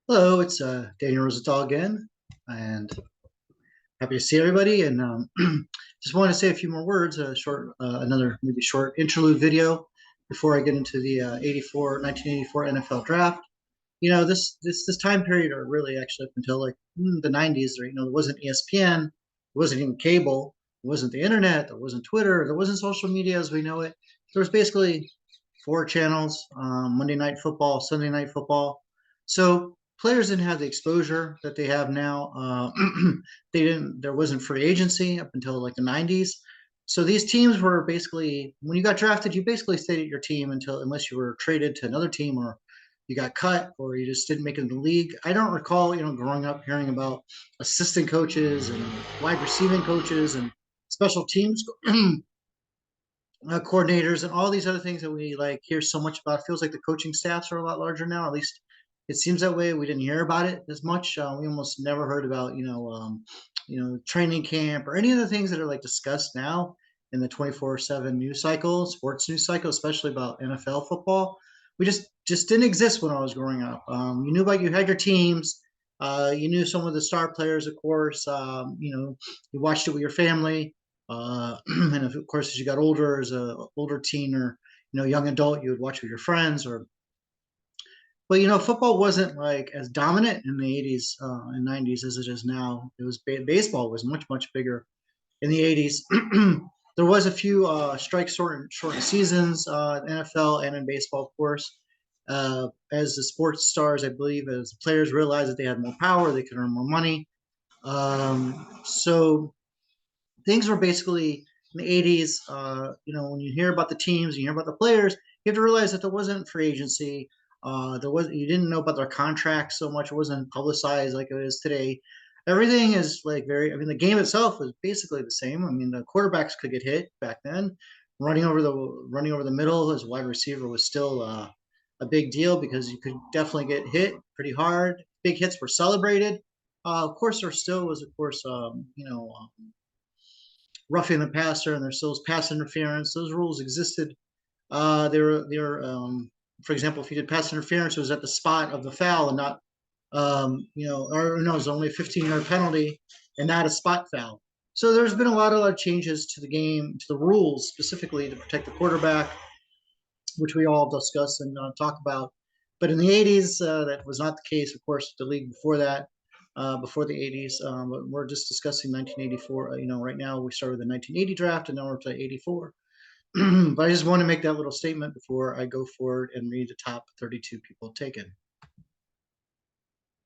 Hello, it's Daniel Rosenthal again, and happy to see everybody. And just want to say a few more words, another maybe short interlude video before I get into the 1984 NFL draft. This time period, or really actually up until like the 90s, or there wasn't ESPN, there wasn't even cable, there wasn't the internet, there wasn't Twitter, there wasn't social media as we know it. There was basically four channels: Monday Night Football, Sunday Night Football. So players didn't have the exposure that they have now. They didn't. There wasn't free agency up until like the 90s. So these teams were basically, when you got drafted, you basically stayed at your team unless you were traded to another team, or you got cut, or you just didn't make it in the league. I don't recall, growing up hearing about assistant coaches and wide receiving coaches and special teams coordinators and all these other things that we like hear so much about. It feels like the coaching staffs are a lot larger now. At least it seems that way. We didn't hear about it as much. We almost never heard about training camp or any of the things that are like discussed now in the 24/7 news cycle, sports news cycle, especially about NFL football. We just didn't exist when I was growing up. You had your teams. You knew some of the star players, of course. You watched it with your family. And of course, as you got older, as a older teen or young adult, you would watch with your friends. But football wasn't like as dominant in the 80s and 90s as it is now. Baseball was much bigger in the 80s. There was a few strike shortened seasons in NFL and in baseball, of course. As the sports stars, I believe, as the players realized that they had more power, they could earn more money. So things were basically in the 80s. When you hear about the teams, you hear about the players, you have to realize that there wasn't free agency. You didn't know about their contracts so much. It wasn't publicized like it is today. Everything is like the game itself was basically the same. I mean, the quarterbacks could get hit back then. Running over the middle as a wide receiver was still a big deal because you could definitely get hit pretty hard. Big hits were celebrated. Of course, there still was, of course, roughing the passer, and there's still pass interference. Those rules existed. For example, if you did pass interference, it was at the spot of the foul and not, or no, it was only a 15-yard penalty and not a spot foul. So there's been a lot of changes to the game, to the rules specifically to protect the quarterback, which we all discuss and talk about. But in the 80s, that was not the case. Of course, the league before that, before the 80s. But we're just discussing 1984. Right now we started with the 1980 draft, and now we're to 84. But I just want to make that little statement before I go forward and read the top 32 people taken.